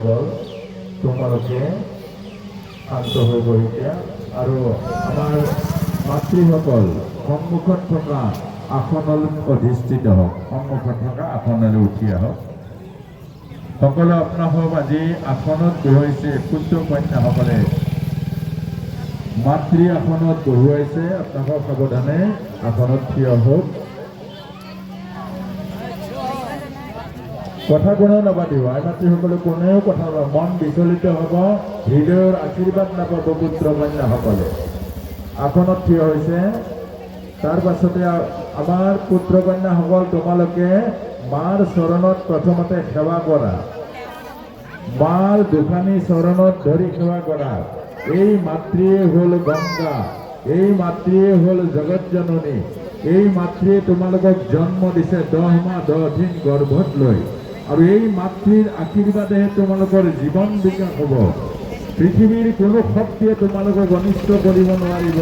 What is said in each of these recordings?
তোমালোকে শান্ত হৈ বহিয়া আৰু আমাৰ মাতৃসকল সন্মুখত থকা আসনলৈ অধিষ্ঠিত হওক, সন্মুখত থকা আসনলৈ উঠি আহক। সকলো আপোনাসব আজি আসনত বহুৱাইছে, পুত্ৰ কন্যাসকলে মাতৃ আসনত বহুৱাইছে। আপোনালোক সাৱধানে আসনত থিয় হওক। কথা কোনেও নাপাতিব, আই মাতৃসকলে কোনেও কথা মন বিচলিত হ'ব, হৃদয়ৰ আশীৰ্বাদ নাপাব। পুত্ৰ কন্যাসকলে আসনত থিয় হৈছে। তাৰ পাছতে আমাৰ পুত্ৰ কন্যাসকল তোমালোকে মাৰ চৰণত প্ৰথমতে সেৱা কৰা, মাৰ দুখানি চৰণত ধৰি সেৱা কৰা। এই মাতৃয়ে হ'ল গংগা, এই মাতৃয়ে হ'ল জগত জননী, এই মাতৃয়ে তোমালোকক জন্ম দিছে 10 মাহ 10 দিন গৰ্ভত লৈ, আৰু এই মাতৃৰ আশীৰ্বাদেহে তোমালোকৰ জীৱন বিকাশ হ'ব। পৃথিৱীৰ কোনো শক্তিয়ে তোমালোকক অনিষ্ট কৰিব নোৱাৰিব।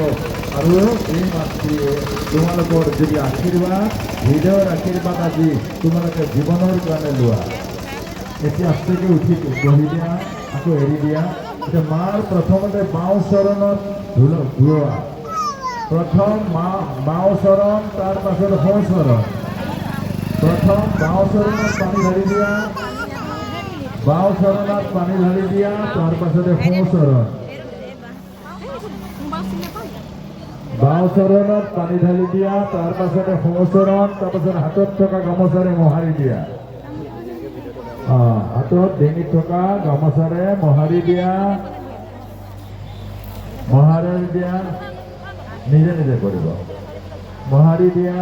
আৰু এই মাতৃয়ে তোমালোকৰ যদি আশীৰ্বাদ, হৃদয়ৰ আশীৰ্বাদ আজি তোমালোকে জীৱনৰ কাৰণে লোৱা। এতিয়া আস্তেকে উঠি বহি দিয়া, আকৌ এৰি দিয়া। এতিয়া মাৰ প্ৰথমতে বাওঁ চৰণত ধুওৱা। প্ৰথম বাওঁ চৰণ, তাৰ পাছত সোঁ চৰণ। প্ৰথম বাওঁ চৰণত পানী ঢালি দিয়া, বাওঁ চৰণত পানী ঢালি দিয়া, তাৰ পাছতে সোঁ চৰণ। বাওঁ চৰণত পানী ঢালি দিয়া, তাৰ পাছতে সোঁ চৰণ, তাৰ পাছত হাতত থকা গামোচাৰে মোহাৰি দিয়া। হাতত ডিঙিত থকা গামোচাৰে মোহাৰি দিয়া, মোহাৰি দিয়া, নিজে নিজে কৰিব। মোহাৰি দিয়া,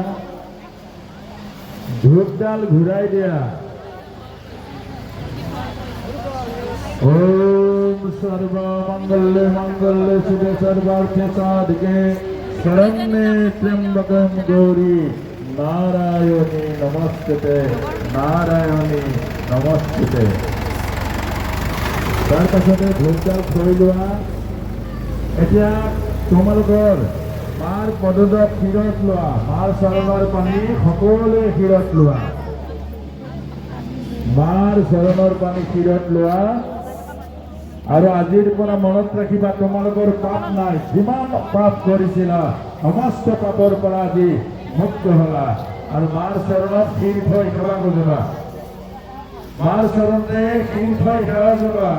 ধূপডাল ঘূৰাই দিয়া। ओम सर्वमंगल मंगल शिवे सर्वार्थ साधके शरण्ये त्र्यंबकं गौरी नारायणी नमस्ते, नारायणी नमस्ते। तार पाछते धूपडाल थৈ লোৱা। এতিয়া তোমালোকৰ মাৰ পদদক শিৰত লোৱা, মাৰ চৰণৰ পানী সকলোৱে শিৰত লোৱা, মাৰ চৰণৰ পানী শিৰত লোৱা। আৰু আজিৰ পৰা মনত ৰাখিবা, তোমালোকৰ পাপ নাই। যিমান পাপ কৰিছিলা সমস্ত পাপৰ পৰা আজি মুক্ত হলা। আৰু মাৰ চৰণত শিৰ থৈ সেৱা কৰিবা, মাৰ চৰণতে শিৰ থৈ সেৱা কৰিবা।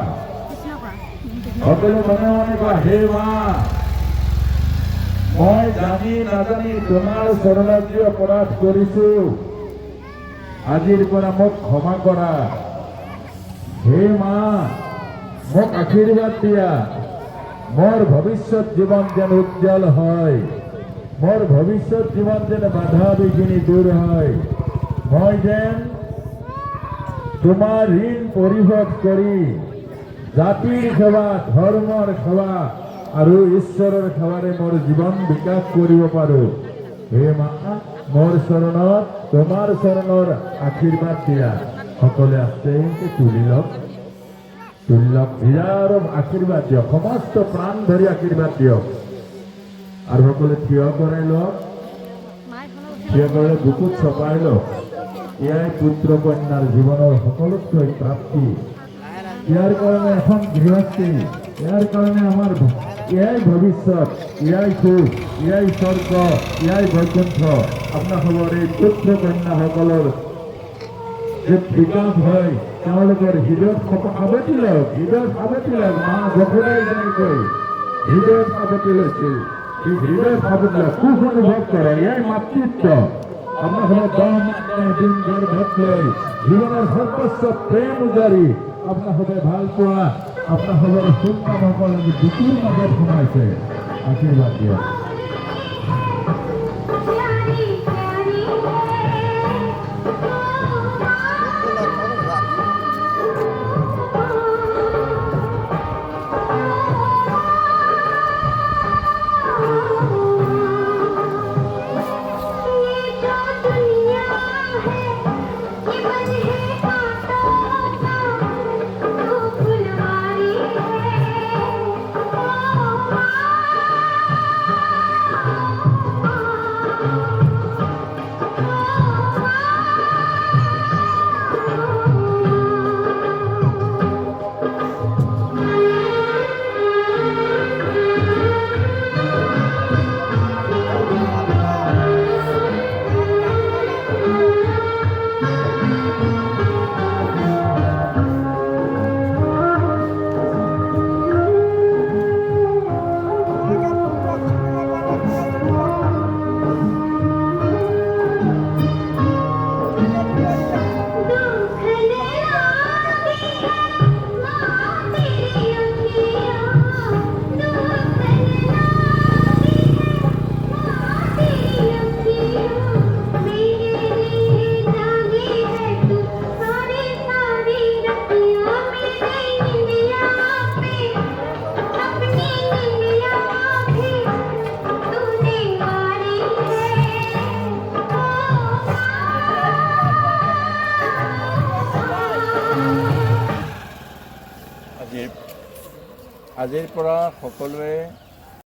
সকলো মনে মনে কোৱা, হে মা, মই জানি নাজানি তোমাৰ চৰণত যি অপৰাধ কৰিছো, আজিৰ পৰা মোক ক্ষমা কৰা। হে মা, মোক আশীৰ্বাদ দিয়া। মোৰ ভৱিষ্যত জীৱন যেন উজ্জ্বল হয়, মোৰ ভৱিষ্যত জীৱন যেন বাধা বিঘিনি দূৰ হয়। মই যেন তোমাৰ ঋণ পৰিশোধ কৰি জাতিৰ সেৱা, ধৰ্মৰ সেৱা আৰু ঈশ্বৰৰ সেৱাৰে মোৰ জীৱন বিকাশ কৰিব পাৰো। হে মা, মোৰ চৰণত তোমাৰ চৰণৰ আশীৰ্বাদ দিয়া। সকলে আস্তে তুলি লওক, তুলি লওক। হৃদয়ৰ আশীৰ্বাদ দিয়ক, সমস্ত প্ৰাণ ধৰি আশীৰ্বাদ দিয়ক। আৰু সকলে থিয় কৰাই লওক, থিয় কৰি বুকুত চপাই লওক। এয়াই পুত্ৰ কন্যাৰ জীৱনৰ সকলোতকৈ প্ৰাপ্তি। ইয়াৰ কাৰণে এখন গৃহস্থী, ইয়াৰ কাৰণে আমাৰ এয়াই ভৱিষ্যত, এয়াই সুখ, এয়াই স্বৰ্গ, এয়াই বৈকুণ্ঠ। আপোনালোকৰ এই পুত্ৰ কন্যাসকলৰ যে বিকাশ হয়, তেওঁলোকৰ হৃদয়ত সাৱটি লওক, হৃদয়ত সাৱটি লওক। মা যশোদাই যেনেকৈ হৃদয়ত সাৱটি লৈছিল, হৃদয়ত সাৱটি লওক, সুখ অনুভৱ কৰে। এয়াই মাতৃত্ব। আপোনালোকৰ 10 মাহ 10 দিন গৰ্ভত লৈ জীৱনৰ সৰ্বোচ্চ প্ৰেম উজাৰি আপোনালোকে ভাল পোৱা আপোনালোকৰ সন্তানসকল বুকুৰ মাজত সোমাইছে। আশীৰ্বাদ দিয়ক। আজিৰ পৰা সকলোৱে